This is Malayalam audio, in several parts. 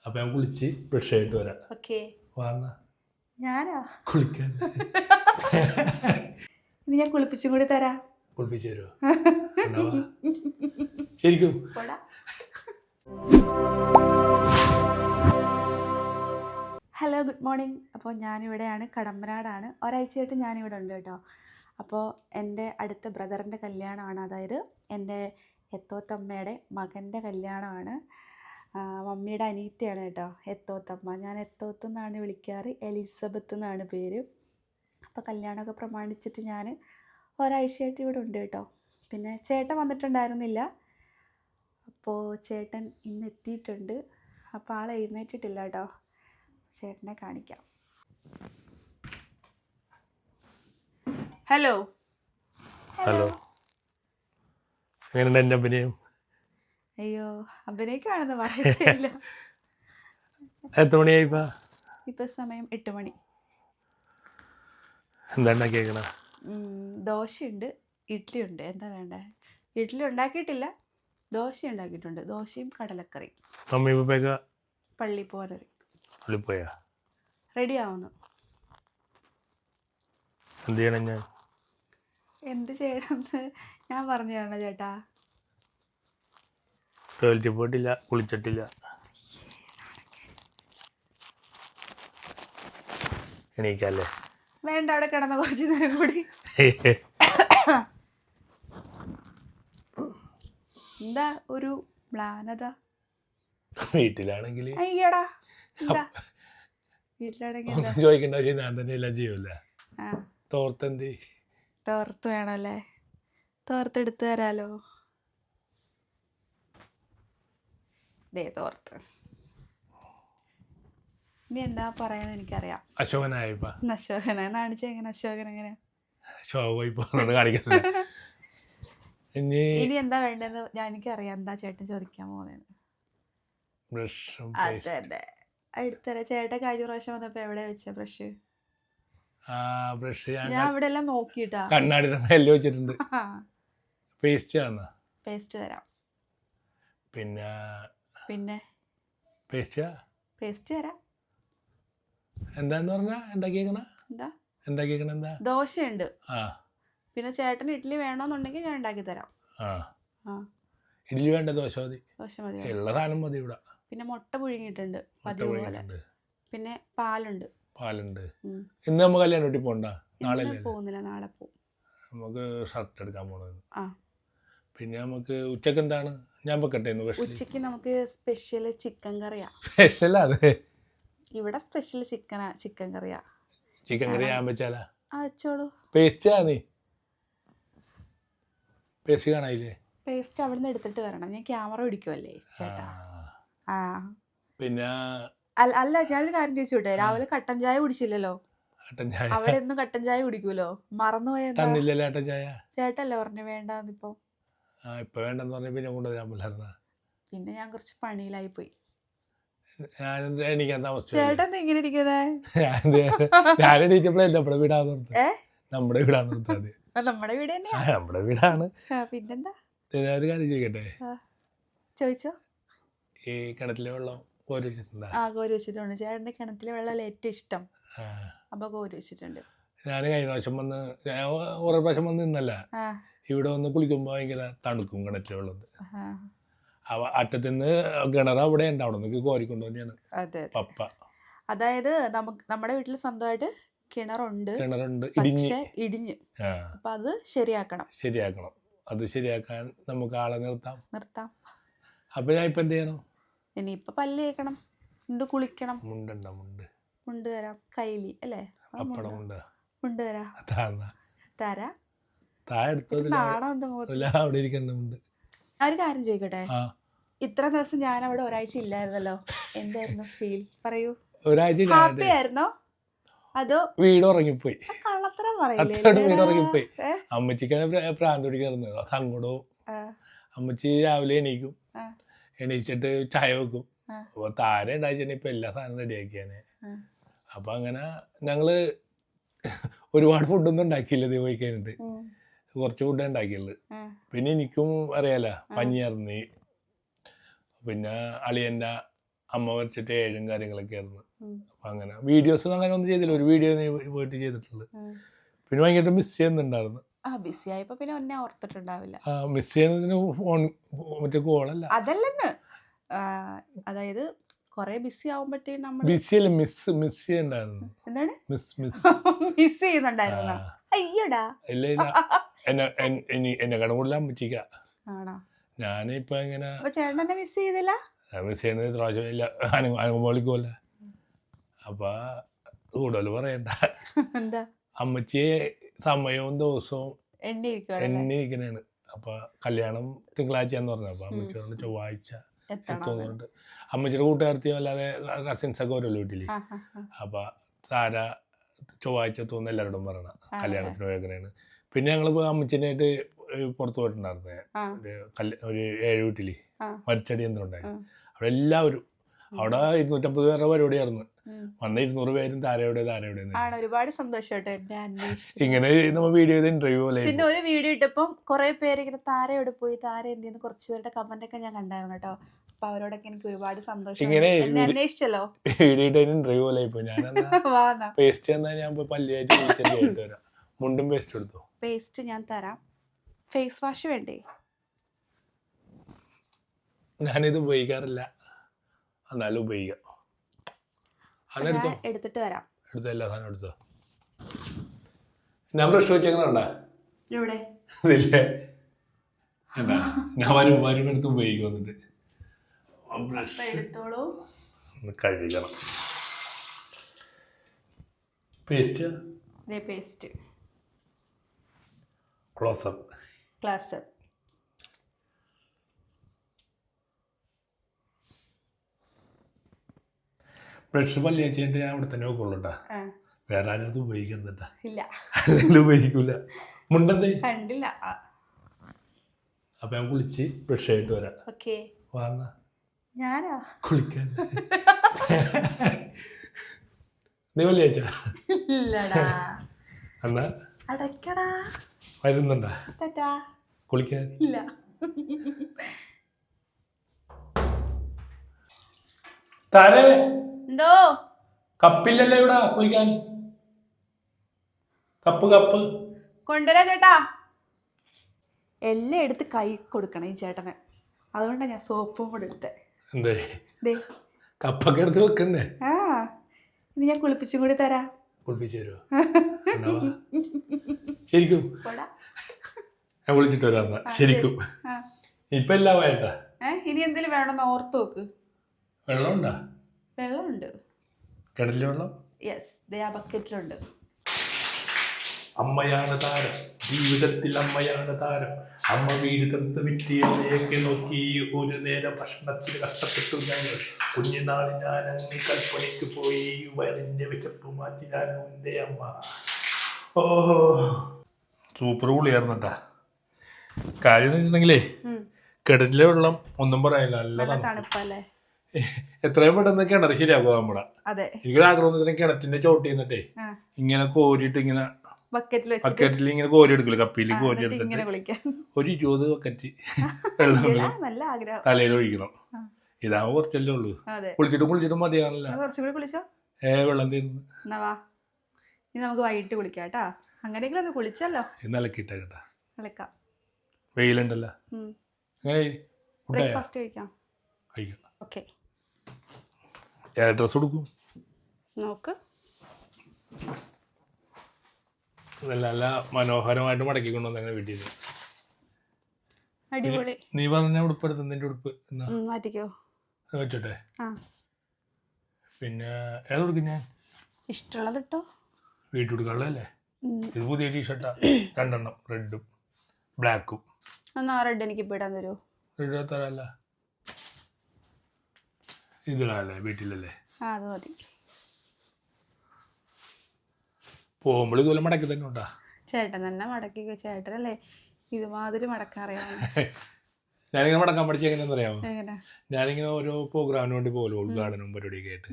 അപ്പൊ ഞാൻ കുളിച്ച് ബ്രഷ് ആയിട്ട് വരാം. ഓക്കെ. വാന്നാ ഞാനാ കുളിക്കാൻ. ഇത് ഞാൻ കുളിപ്പിച്ചും കൂടി തരാ. കുളിപ്പിച്ചു തരുമോ? ശരിക്കും ഹലോ, ഗുഡ് മോർണിംഗ്. അപ്പോൾ ഞാനിവിടെയാണ്, കടമ്പനാടാണ്. ഒരാഴ്ചയായിട്ട് ഞാനിവിടെ ഉണ്ട് കേട്ടോ. അപ്പോൾ എൻ്റെ അടുത്ത ബ്രദറിൻ്റെ കല്യാണമാണ്, അതായത് എൻ്റെ എത്തോത്തമ്മയുടെ മകൻ്റെ കല്യാണമാണ്. മമ്മിയുടെ അനിയത്തിയാണ് കേട്ടോ എത്തോത്തമ്മ. ഞാൻ എത്തോത്തെന്നാണ് വിളിക്കാറ്, എലിസബത്ത് എന്നാണ് പേര്. അപ്പോൾ കല്യാണമൊക്കെ പ്രമാണിച്ചിട്ട് ഞാൻ ഒരാഴ്ചയായിട്ട് ഇവിടെ ഉണ്ട് കേട്ടോ. പിന്നെ ചേട്ടൻ വന്നിട്ടുണ്ടായിരുന്നില്ല, അപ്പോൾ ചേട്ടൻ ഇന്ന് എത്തിയിട്ടുണ്ട്. അപ്പോൾ ആൾ എഴുന്നേറ്റിട്ടില്ല കേട്ടോ. ചേട്ടനെ കാണിക്കാം. ഹലോ ഹലോ, എങ്ങനെയുണ്ട് എൻ്റെ അഭിനയം? അയ്യോ, അഭിനയിക്കാണെന്ന് പറയത്തില്ല. എത്ര മണിയായിപ്പാ? ഇപ്പം സമയം 8 മണി. എന്താ ഉണ്ടാക്കിയേക്കണ? ദോശയുണ്ട്, ഇഡ്ഡലിയുണ്ട്. എന്താ വേണ്ടേ? ഇഡ്ഡലി ഉണ്ടാക്കിയിട്ടില്ല, ദോശ ഉണ്ടാക്കിയിട്ടുണ്ട്. ദോശയും കടലക്കറിയും. മമ്മി പപ്പയൊക്കെ പള്ളി പോകാനറി പള്ളി പോയാ? റെഡി ആവുന്നു. എന്ത് ചെയ്യണം ഞാൻ? എന്ത് ചെയ്യണമെന്ന് ഞാൻ പറഞ്ഞു തരണോ ചേട്ടാ? ടോയ്ലറ്റിൽ പോയിട്ടില്ല, കുളിച്ചിട്ടില്ല. എണീക്കല്ലേ? വേണ്ട, അവിടെ കിടന്ന കുറച്ച് നേരം കൂടി. എന്താ ഒരു മ്ലാനത? വീട്ടിലാണെങ്കിൽ അയ്യടാ, എന്താ വീട്ടിലാണെങ്കിൽ എന്താ ചോദിക്കേണ്ട ആവശ്യം ഞാൻ തന്നെ എല്ലാം ചെയ്യൂല. ആ, തോർത്തെന്ത് തോർത്ത് വേണമല്ലേ? തോർത്തെടുത്ത് തരാലോ. ദേ തോർത്ത്. ഇനി എന്താ പറയാന്ന് എനിക്കറിയാം. അശോകനായപ്പാ? അശോകന കാണിച്ച എങ്ങനെ? അശോകൻ എങ്ങനെ? ശോകമായി കാണിക്കുന്നത്. ഇനി എന്താ വേണ്ടതെന്ന് എനിക്കറിയാം. എന്താ ചേട്ടൻ ചോദിക്കാൻ പോകുന്നത്? അതെ അതെ, എടുത്തരാ. ചേട്ടൻ കഴിഞ്ഞ പ്രാവശ്യം വന്നപ്പോ എവിടെ വെച്ച ബ്രഷ്? ഞാൻ ഇവിടെ എല്ലാം നോക്കിട്ടാ. കണ്ണാടിയുടെ മേലെ വെച്ചിട്ടുണ്ട്. പേസ്റ്റ് തരാം. പിന്നെ പിന്നെ പേസ്റ്റ് തരാം. എന്താന്ന് പറഞ്ഞാ ഉണ്ടാക്കിയേക്കണ? എന്താ? ദോശയുണ്ട്. പിന്നെ ചേട്ടന് ഇഡ്ഡലി വേണമെന്നുണ്ടെങ്കിൽ ഞാൻ ഉണ്ടാക്കി തരാം. ഇഡ്ഡലി വേണ്ട, ദോശ മതി. ദോശ മതി, ഉള്ള സാധനം മതി ഇവിടെ. പിന്നെ മുട്ട പുഴുങ്ങിയിട്ടുണ്ട് പതിവുപോലെ. പിന്നെ പാലുണ്ട്. ഇന്ന് നമുക്ക് കല്യാണം വീട്ടിൽ പോകണ്ട? നാളെ പോകുന്നില്ല, നാളെ പോകും. നമുക്ക് ഷർട്ട് എടുക്കാൻ പോണത്. പിന്നെ നമുക്ക് ഉച്ചക്ക് എന്താണ്? ഞാൻ വെക്കട്ടെ? ഉച്ചക്ക് നമുക്ക് സ്പെഷ്യൽ ചിക്കൻ കറിയാ. സ്പെഷ്യൽ? അതെ, ഇവിടെ സ്പെഷ്യൽ ചിക്കൻ കറിയാ. ചിക്കൻ കറി ഞാൻ വെച്ചാലാ? വെച്ചോളൂ. പേസ്റ്റ് കാണാനില്ലേ? പേസ്റ്റ് അവിടെ നിന്ന് എടുത്തിട്ട് വരണം. ഞാൻ ക്യാമറ പിടിക്കുമല്ലേ ചേട്ടാ. പിന്നെ അല്ല, ഞാനൊരു കാര്യം ചോദിച്ചോട്ടെ. രാവിലെ കട്ടൻ ചായ കുടിച്ചില്ലല്ലോ? അവിടെ ഒന്നും കട്ടൻ ചായ കുടിക്കൂലോ? മറന്നുപോയ? ചേട്ടല്ലേ പറഞ്ഞു വേണ്ടെന്നിപ്പോ? ഇപ്പൊ വേണ്ടെന്ന് പറഞ്ഞ പിന്നെ കൊണ്ടുവരാൻ പറ്റില്ല. പിന്നെ ഞാൻ കുറച്ച് പണിയിലായി പോയി. എണീക്കാൻ താമസിച്ചു. ചേട്ടൻ ഇങ്ങനെ ഇരിക്കുന്നേ? ഞാൻ എണീറ്റപ്പോഴേ നമ്മുടെ വീടാന്ന് നിർത്താതെ. നമ്മുടെ വീട് തന്നെയാ. നമ്മുടെ വീടാണ്. പിന്നെന്താ? ഒരു കാര്യം ചോദിക്കട്ടെ? ചോദിച്ചോ. ഈ കിണറ്റിലെ വെള്ളം കോരി വെച്ചിട്ടുണ്ടോ? കോരി വെച്ചിട്ടുണ്ട്. ചേട്ടൻ്റെ കിണറ്റിലെ വെള്ളം ഏറ്റവും ഇഷ്ടം. അപ്പൊ കോരി വെച്ചിട്ടുണ്ട്. ഞാൻ കഴിഞ്ഞ പ്രാവശ്യം വന്ന്, ഞാൻ ഓരോ പ്രാവശ്യം വന്ന് നിന്നല്ല, ഇവിടെ വന്ന് കുളിക്കുമ്പോ ഭയങ്കര തണുക്കും കിണറ്റിലെ വെള്ളം. അറ്റത്തുനിന്ന് കിണർ അവിടെ ഉണ്ട്, അവിടെ നിന്ന് കോരിക്കൊണ്ടുവന്നെയാണ് പപ്പ. അതായത് നമ്മുടെ വീട്ടിൽ സ്വന്തമായിട്ട് കിണറുണ്ട്, ഇടിഞ്ഞ്. അപ്പൊ അത് ശരിയാക്കണം. അത് ശരിയാക്കാൻ നമുക്ക് ആളെ നിർത്താം. അപ്പൊ ഞാൻ ഇപ്പൊ എന്ത് ചെയ്യണം? ഇനിയിപ്പൊ പല്ല് തേക്കണം, കുളിക്കണം. മുണ്ട് തരാം. കൈലി അല്ലേ? മുണ്ട് തരാം. ഒരു കാര്യം ചോദിക്കട്ടെ? ഇത്ര ദിവസം ഞാൻ അവിടെ ഒരാഴ്ച ഇല്ലായിരുന്നല്ലോ, എന്തായിരുന്നു ഫീൽ? പറയൂ. ഹാപ്പി ആയിരുന്നോ അതോ വീട് ഉറങ്ങിപ്പോയി? കള്ളത്തരം പറയില്ലേ? വീട് ഉറങ്ങിപ്പോയി. അമ്മച്ചിക്കാണ് പ്രാന്ത് പിടിക്കുന്നത്, സങ്കടവും. അമ്മച്ചി രാവിലെ എണീക്കും, എണീച്ചിട്ട് ചായ വെക്കും. അപ്പൊ താര ഉണ്ടായിച്ചാണ് ഇപ്പൊ എല്ലാ സാധനവും റെഡിയാക്കിയാന്. അപ്പൊ അങ്ങനെ ഞങ്ങള് ഒരുപാട് ഫുഡൊന്നും ഉണ്ടാക്കിയില്ല. ഇത് പോയി കഴിഞ്ഞിട്ട് കുറച്ച് ഫുഡേ ഉണ്ടാക്കിയുള്ളു. പിന്നെ എനിക്കും അറിയാലോ, പനിയായിരുന്നു. പിന്നെ അളിയൻ്റെ അമ്മ വരച്ചിട്ട് 7 കാര്യങ്ങളൊക്കെ ആയിരുന്നു. അപ്പം അങ്ങനെ വീഡിയോസ് അങ്ങനെ ഒന്നും ചെയ്തില്ല, ഒരു വീഡിയോ നീ പോയിട്ട് ചെയ്തിട്ടുള്ളത്. പിന്നെ ഭയങ്കര മിസ് ചെയ്യുന്നുണ്ടായിരുന്നു. ബിസി ആയപ്പോ പിന്നെ ഒന്നെ ഓർത്തിട്ടുണ്ടാവില്ല. മിസ് ചെയ്യുന്നതിന് ഫോൺ മറ്റേ കോളല്ല, അതല്ലെന്ന്, അതായത് കൊറേ ബിസി ആവുമ്പോഴത്തേക്കും നമ്മൾ ബിസി അല്ല, മിസ് ചെയ്യണ്ടായിരുന്നു. എന്താണ് മിസ് ചെയ്യുന്നുണ്ടായിരുന്നു? അയ്യടാ. ഇല്ല ഇല്ല, എന്നെ കട കൂടുതൽ അമ്മച്ചിക്ക. ഞാനിപ്പോ ഇങ്ങനെ ചേട്ടനെ മിസ് ചെയ്തില്ല, മിസ് ചെയ്യുന്നത് പ്രാവശ്യം ഇല്ല, അനുഭവിക്കുമല്ല. അപ്പൊ കൂടുതൽ പറയണ്ട, എന്താ അമ്മച്ചി സമയവും ദിവസവും എണ്ണിയിരിക്കണേണ്. അപ്പൊ കല്യാണം തിങ്കളാഴ്ചയാന്ന് പറഞ്ഞു. അപ്പൊ അമ്മച്ചിയോട് ചൊവ്വാഴ്ച എത്തുന്നുണ്ട്. അമ്മച്ചിയുടെ കൂട്ടുകാർത്തിയും അല്ലാതെ കസിൻസ് ഒക്കെ ഓരോ വീട്ടില്. അപ്പൊ താര ചൊവ്വാഴ്ച എത്തുമെന്ന് എല്ലാവരോടും പറയണം, കല്യാണത്തിന് പോയേക്കണേണ്. പിന്നെ ഞങ്ങളിപ്പോ അമ്മച്ചിനായിട്ട് പുറത്ത് പോയിട്ടുണ്ടായിരുന്നേ, ഒരു 7 വീട്ടില് മരിച്ചടി എന്തുണ്ടായിരുന്നു. അവിടെ എല്ലാവരും അവിടെ 250 പേരുടെ പരിപാടിയായിരുന്നു. വന്ന 200 പേരും താരയുടെ ഒരുപാട് സന്തോഷമായിട്ട് ഇങ്ങനെ നമ്മൾ വീഡിയോ ചെയ്ത് ഇന്റർവ്യൂ പോലെ. പിന്നെ ഒരു വീഡിയോ ഇട്ടപ്പം കുറെ പേര് ഇങ്ങനെ താര എവിടെ പോയി, താര എന്ത് ചെയ്യുന്നു, കുറച്ച് പേരുടെ കമന്റ് ഒക്കെ ഞാൻ കണ്ടായിരുന്നു കേട്ടോ. അപ്പൊ അവരോടൊക്കെ എനിക്ക് ഒരുപാട് സന്തോഷം. ഇങ്ങനെ അന്വേഷിച്ചല്ലോ വീഡിയോ ഇട്ട് ഇന്റർവ്യൂ പോലെ ഇപ്പൊ ഞാൻ പേസ്റ്റ് തന്നാ ഞാൻ പല്ലിയായിട്ട് വരാം. മുണ്ടും പേസ്റ്റ് എടുത്തു. പേസ്റ്റ് ഞാൻ തരാം. ഫേസ് വാഷ് വേണ്ടേ? ഞാനിത് ഉപയോഗിക്കാറില്ല, എന്നാലും ഉപയോഗിക്കാം. അതെടുത്തോ, എടുത്തിട്ട് വരാം. എടുത്തോ, എല്ലാ സാധനം എടുത്തോ. ഞാൻ ബ്രഷ് വെച്ചേക്കണ ഇവിടെ ഇതില്ലേ, എന്താ ഞാൻ വരുമെടുത്ത് ഉപയോഗിക്കും. വന്നിട്ട് എടുത്തോളൂ, കഴുകണം. പേസ്റ്റ് പേസ്റ്റ് ക്ലോസപ്പ് ബ്രഷ് പല്ലി വെച്ചിട്ട് ഞാൻ ഇവിടെ തന്നെ നോക്കുള്ളൂ കേട്ടാ, വേറെ ആരും അടുത്ത് ഉപയോഗിക്കരുതട്ടാ. അല്ലെങ്കിൽ ഉപയോഗിക്കൂല. മുണ്ടെന്തേ കണ്ടില്ല. അപ്പൊ ഞാൻ കുളിച്ച് ബ്രഷ് ആയിട്ട് വരാം. വന്ന ഞാനാ കുളിക്കാൻ നീ പല്ലി വെച്ചാ എന്നാ വരുന്നുണ്ടാ കുളിക്കാൻ? ഇല്ല. താരേ എന്തോ കപ്പില്ലല്ലോ ഇവിടെ കുളിക്കാൻ? കപ്പ് കൊണ്ടുവരാ ചേട്ടാ. എല്ലാം എടുത്ത് കൈ കൊടുക്കണം ഈ ചേട്ടന്, അതുകൊണ്ടാണ് ഞാൻ സോപ്പും കൂടെ എടുത്തേ. എന്തേ കപ്പൊക്കെ എടുത്ത് വെക്കണ്ടേ? ഇനി ഞാൻ കുളിപ്പിച്ചും കൂടി തരാ. കുളിപ്പിച്ചു തരുമോ? ശരിക്കും ഞാൻ വിളിച്ചിട്ട് വരാം ശരിക്കും. ഇപ്പൊ എല്ലാം വേട്ടാ. ഇനി എന്തെങ്കിലും വേണമെന്ന് ഓർത്ത് നോക്ക്. വെള്ളമുണ്ടാ? വെള്ളമുണ്ട്. കിണറ്റിലെ വെള്ളം? യെസ്, ആ ബക്കറ്റിലുണ്ട്. അമ്മയാണ് താരം, ജീവിതത്തിൽ അമ്മയാണ് താരം. അമ്മ വീട് തീർത്ത് വിറ്റിയൊക്കെ നോക്കി ഒരു നേരം ഭക്ഷണത്തിന് കഷ്ടപ്പെട്ടു ഞങ്ങൾ. കുഞ്ഞുനാളിൽ ഞാൻ അങ്ങ് കൽപ്പണിക്ക് പോയി, വയറിന്റെ വിശപ്പ് മാറ്റി ഞാനും എൻ്റെ അമ്മ. ഓ സൂപ്പർ കൂളിയായിരുന്നട്ടാ. കാര്യം എന്ന് വെച്ചിട്ടുണ്ടെങ്കിലേ കിണറ്റിലെ വെള്ളം ഒന്നും പറയാനില്ല, നല്ല തണുപ്പല്ലേ. എത്രയും പെട്ടെന്ന് കിണർ ശരിയാക്കുക നമ്മുടെ. എനിക്കൊരാഗ്രഹം കിണറ്റിന്റെ ചോട്ടി നിന്നിട്ടേ ഇങ്ങനെ കോരിയിട്ട് ഇങ്ങനെ ബക്കറ്റിൽ ഇങ്ങനെ കോരി എടുക്കില്ല, കപ്പിയിൽ കോരി എടുത്തിട്ട് ഒരു 20 ബക്കറ്റ് വെള്ളം തലയിൽ ഒഴിക്കണം. ഇതാവുമ്പോ കുറച്ചല്ലേ ഉള്ളൂ. കുളിച്ചിട്ടും മതിയാണല്ലോ. വെള്ളം തീർന്നു. നമുക്ക് വൈകിട്ട് കുളിക്കാം കേട്ടാ. അങ്ങനെയെങ്കിലും ഒന്ന് കുളിച്ചല്ലോ. ഇന്നലക്കിട്ട കേട്ടാ, വെയിലുണ്ടല്ലോ. ബ്രേക്ക്ഫാസ്റ്റ് കഴിക്കാം. ഓക്കെ, ഡ്രസ് കൊടുക്കും നോക്ക്. നല്ല മനോഹരമായിട്ട് മടക്കി കൊണ്ടുവന്ന് അങ്ങനെ വീട്ടിൽ. അടിപൊളി. നീ പറഞ്ഞ ഉടുപ്പ് എടുത്ത് നിന്റെ ഉടുപ്പ് മാറ്റിക്കോ വെച്ചോട്ടെ. പിന്നെ ഏത് കൊടുക്കും? ഞാൻ ഇഷ്ടമുള്ളത് ഇട്ടോ. വീട്ടിൽ കൊടുക്കാനുള്ളതല്ലേ. ഇത് പുതിയ ടീഷർട്ടാ, 2 എണ്ണം, റെഡും ബ്ലാക്കും. റെഡ് എനിക്ക് ഇപ്പൊ ഇടാൻ തരുമോ? റെഡ് തരല്ല, ഇതിടാല്ലേ വീട്ടിലല്ലേ. അത് മതി. പോകുമ്പോൾ ഇതുപോലെ മടക്കി തന്നെ ഉണ്ടാ. ചേട്ടൻ തന്നെ മടക്കി. ചേട്ടനല്ലേ ഇതുമാതിരി മടക്കാറിയാം. ഞാനിങ്ങനെ മടക്കാൻ പഠിച്ച എങ്ങനെയാണെന്ന് അറിയാമോ? ഞാനിങ്ങനെ ഓരോ പ്രോഗ്രാമിന് വേണ്ടി പോലും ഉദ്ഘാടനവും പരിപാടിയൊക്കെ ആയിട്ട്.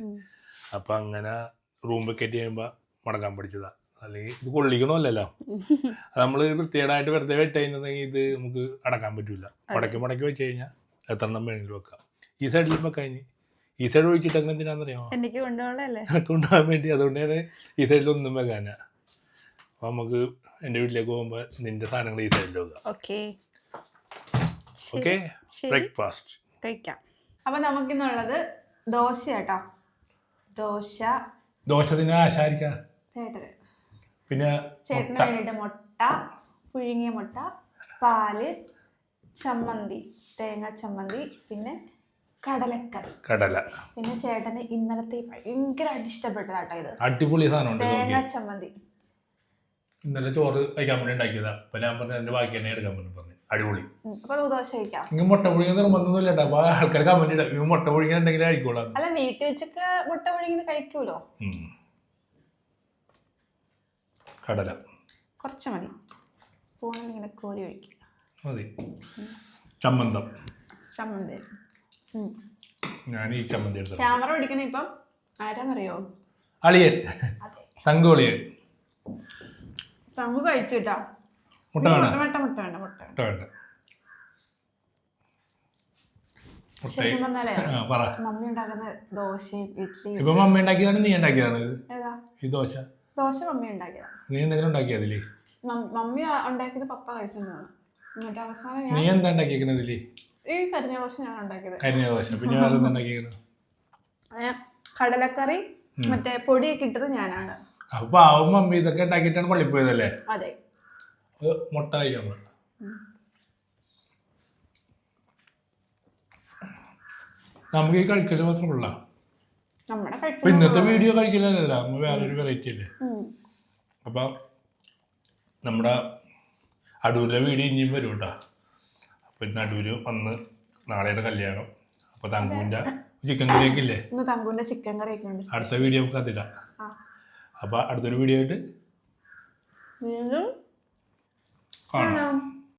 അപ്പൊ അങ്ങനെ റൂം വെക്കേറ്റ് ചെയ്യുമ്പോ മടക്കാൻ പഠിച്ചതാ. അല്ലെങ്കിൽ ഇത് കൊള്ളിക്കണമല്ലോ, അത് നമ്മൾ വൃത്തികേടായിട്ട് വെറുതെ വെട്ട് കഴിഞ്ഞിട്ടുണ്ടെങ്കിൽ ഇത് നമുക്ക് അടക്കാൻ പറ്റൂല. മടക്കി വെച്ച് കഴിഞ്ഞാൽ 3 എണ്ണം വേണമെങ്കിലും വെക്കാം. ഈ സൈഡിലും വെക്കാം, ഈ സൈഡ് ഒഴിച്ചിട്ട് അങ്ങനെ എന്തിനാണെന്നറിയാമോ? എനിക്ക് കൊണ്ടുപോകണല്ലേ. കൊണ്ടുപോകാൻ വേണ്ടി. അതുകൊണ്ടാണ് ഈ സൈഡിലൊന്നും വെക്കാന. അപ്പോൾ നമുക്ക് എൻ്റെ വീട്ടിലേക്ക് പോകുമ്പോൾ നിന്റെ സാധനങ്ങൾ ഈ സൈഡിൽ വെക്കാം. ഓക്കെ ഓക്കെ, ബ്രേക്ക്ഫാസ്റ്റ് കഴിക്കാം. അപ്പം നമുക്കിന്നുള്ളത് ദോശ കേട്ടോ. ദോശ തിന്നെ ആശാരിക്കാം ചേട്ടന്. പിന്നെ ചേട്ടന് വേണ്ടിയിട്ട് മുട്ട, പുഴുങ്ങിയ മുട്ട, പാല്, ചമ്മന്തി, തേങ്ങ ചമ്മന്തി, പിന്നെ കടല. പിന്നെ ചേട്ടന് ഇന്നലത്തെ ഭയങ്കരമായിട്ട് ഇഷ്ടപ്പെട്ടതാട്ടോ ഇത്. അടിപൊളി സാധനം തേങ്ങ ചമ്മന്തി. ഇന്നലെ ചോറ് കഴിക്കാൻ വേണ്ടി ഉണ്ടാക്കിയതാ. അപ്പൊ ഞാൻ പറഞ്ഞു എന്റെ ബാക്കി തന്നെ എടുക്കാൻ വേണ്ടി പറഞ്ഞു. അടിപൊളി. അപ്പൊ ദോശ കഴിക്കാം. ഇങ്ങനെ മുട്ട പുഴുങ്ങിയ നിർബന്ധമൊന്നുമില്ല കേട്ടോ. അപ്പൊ ആൾക്കാർ കമന്റ് ഇടാം, ഇങ്ങനെ മുട്ട പുഴുങ്ങിയുണ്ടെങ്കിൽ കഴിക്കോളാം. അല്ല, വീട്ടിൽ വെച്ചൊക്കെ മുട്ട പുഴുങ്ങിയത് കഴിക്കൂലോ. കടല കുറച്ച് മതി. സ്പൂണിൽ ഇങ്ങനെ കോരി ഒഴിക്കുക മതി. ചമ്മന്തി. ഞാൻ ഈ ചമ്മന്തി എടുത്തു. ക്യാമറ പിടിക്കുന്ന ഇപ്പം ആരാന്നറിയോ? അളിയൻ, തങ്കുളിയൻ. തങ്കു കഴിച്ചു കേട്ടാ. മുട്ട വേണ്ട. ശരിക്കും പറഞ്ഞാലേ മമ്മി ഉണ്ടാക്കുന്ന ദോശയും ഇഡ്ഡലിയും. ഇപ്പൊ മമ്മി ഉണ്ടാക്കിയതാണ് നീ ഉണ്ടാക്കിയതാണ് ഏതാ ഈ ദോശ? ദോശ മമ്മി ഉണ്ടാക്കിയതാ. നീ എന്തെങ്കിലും ഉണ്ടാക്കിയതില്ലേ? മമ്മി ഉണ്ടാക്കിയത് പപ്പ കഴിച്ചോണ്ടാണ്. എന്നിട്ട് അവസാനം നീ എന്താ ഉണ്ടാക്കിയേക്കണതില്ലേ? ഈ കരിഞ്ഞ ദോശ ഞാൻ ഉണ്ടാക്കിയത്. കരിഞ്ഞ ദോശ. പിന്നെ വേറെ എന്താ ഉണ്ടാക്കിയേക്കണത്? കടലക്കറി മറ്റേ പൊടിയൊക്കെ ഇട്ടത് ഞാനാണ്. അപ്പൊ പാവം മമ്മി ഇതൊക്കെ ഉണ്ടാക്കിയിട്ടാണ് പള്ളി പോയതല്ലേ? അതെ. മുട്ട കഴിക്കണം. നമുക്ക് ഈ കഴിക്കല് മാത്രമുള്ള ഇന്നത്തെ വീഡിയോ കഴിക്കലല്ല, നമ്മ വേറൊരു വെറൈറ്റി അല്ലേ. അപ്പൊ നമ്മുടെ അടൂരിലെ വീഡിയോ ഇനിയും വരും കേട്ടോ. അപ്പൊ ഇന്ന് അടൂര് വന്ന് നാളെയുടെ കല്യാണം. അപ്പൊ തങ്കുവിന്റെ ചിക്കൻ കറിയൊക്കെ ഇല്ലേ, തങ്കുവിന്റെ ചിക്കൻ കറിയൊക്കെ ഉണ്ട്. അടുത്ത വീഡിയോ നമുക്ക് അതില്ല. അപ്പൊ അടുത്തൊരു വീഡിയോ ആയിട്ട് വീണ്ടും കാണാം.